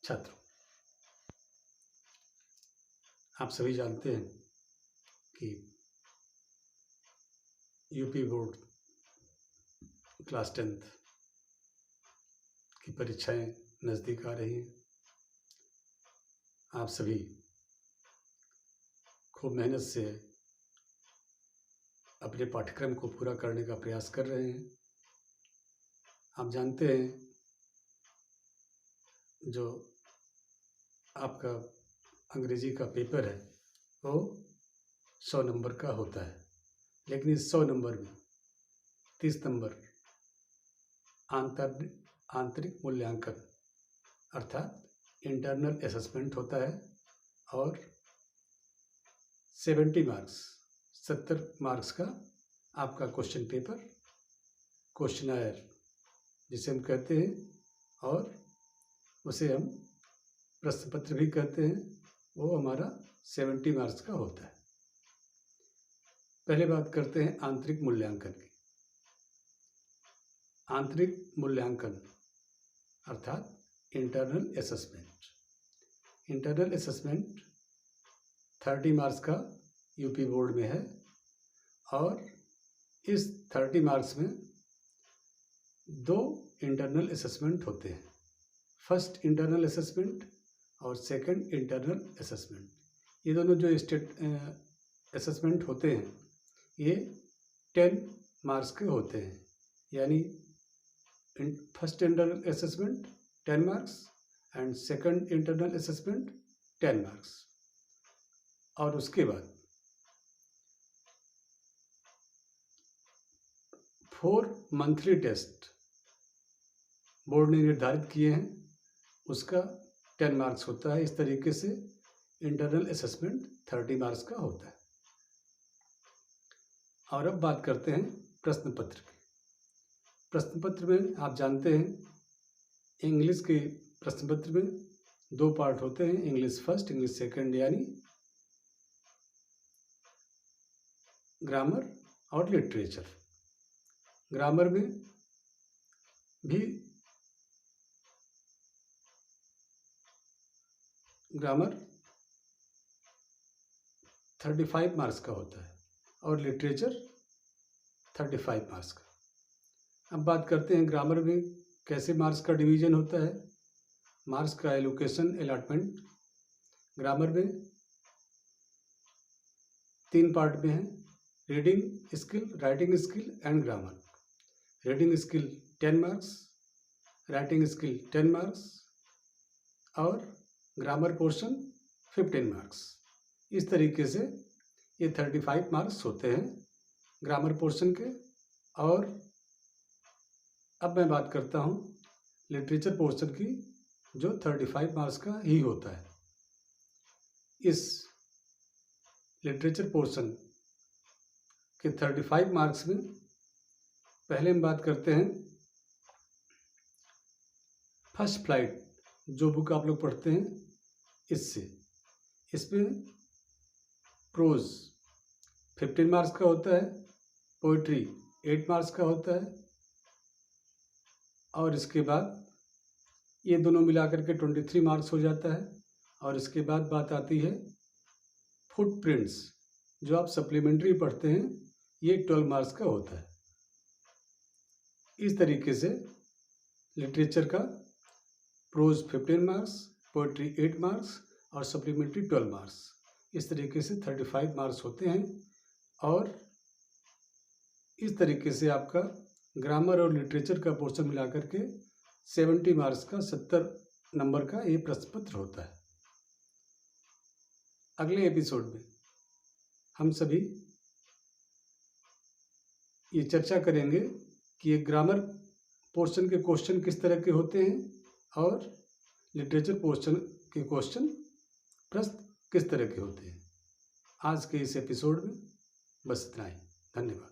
छात्रों, आप सभी जानते हैं कि यूपी बोर्ड क्लास 10th की परीक्षाएं नज़दीक आ रही हैं। आप सभी खूब मेहनत से अपने पाठ्यक्रम को पूरा करने का प्रयास कर रहे हैं। आप जानते हैं जो आपका अंग्रेजी का पेपर है वो 100 नंबर का होता है, लेकिन इस 100 नंबर में 30 नंबर आंतरिक मूल्यांकन अर्थात इंटरनल असेसमेंट होता है और 70 मार्क्स का आपका क्वेश्चन पेपर, क्वेश्चनायर जिसे हम कहते हैं, और उसे हम प्रश्न पत्र भी कहते हैं, वो हमारा 70 मार्क्स का होता है। पहले बात करते हैं आंतरिक मूल्यांकन की। आंतरिक मूल्यांकन अर्थात internal assessment. Internal assessment 30 marks का यूपी बोर्ड में है और इस 30 मार्क्स में 2 इंटरनल असेसमेंट होते हैं, फर्स्ट इंटरनल असेसमेंट और सेकंड इंटरनल असेसमेंट। ये दोनों जो असेसमेंट होते हैं ये 10 मार्क्स के होते हैं, यानी first internal assessment 10 marks and second internal assessment 10 marks. और उसके बाद 4 मंथली टेस्ट बोर्ड ने निर्धारित किए हैं, उसका 10 मार्क्स होता है। इस तरीके से इंटरनल असेसमेंट 30 मार्क्स का होता है। और अब बात करते हैं प्रश्न पत्र की। प्रश्न पत्र में आप जानते हैं इंग्लिश के प्रश्न पत्र में 2 पार्ट होते हैं, इंग्लिश फर्स्ट, इंग्लिश सेकंड, यानी ग्रामर और लिटरेचर। ग्रामर में भी ग्रामर 35 मार्क्स का होता है और लिटरेचर 35 मार्क्स का। अब बात करते हैं ग्रामर में कैसे मार्क्स का डिवीजन होता है, मार्क्स का एलोकेशन अलॉटमेंट। ग्रामर में 3 पार्ट में है, reading skill, writing skill and grammar. Reading skill 10 marks, writing skill 10 marks और ग्रामर पोर्शन 15 मार्क्स। इस तरीके से ये 35 मार्क्स होते हैं ग्रामर पोर्शन के। और अब मैं बात करता हूँ लिटरेचर पोर्शन की, जो 35 मार्क्स का ही होता है। इस लिटरेचर पोर्शन के 35 मार्क्स में पहले हम बात करते हैं फर्स्ट फ्लाइट, जो बुक आप लोग पढ़ते हैं, इससे। इसमें प्रोज 15 मार्क्स का होता है, पोइट्री 8 मार्क्स का होता है, और इसके बाद ये दोनों मिलाकर के 23 मार्क्स हो जाता है। और इसके बाद बात आती है फुटप्रिंट्स, जो आप सप्लीमेंट्री पढ़ते हैं, ये 12 मार्क्स का होता है। इस तरीके से लिटरेचर का प्रोज 15 मार्क्स, पोइट्री 8 मार्क्स और सप्लीमेंट्री 12 मार्क्स, इस तरीके से 35 मार्क्स होते हैं। और इस तरीके से आपका ग्रामर और लिटरेचर का पोर्शन मिलाकर के 70 मार्क्स का 70 नंबर का ये प्रश्न पत्र होता है। अगले एपिसोड में हम सभी ये चर्चा करेंगे कि ये ग्रामर पोर्शन के क्वेश्चन किस तरह के होते हैं और लिटरेचर पोर्शन के क्वेश्चन प्रश्न किस तरह के होते हैं। आज के इस एपिसोड में बस इतना ही। धन्यवाद।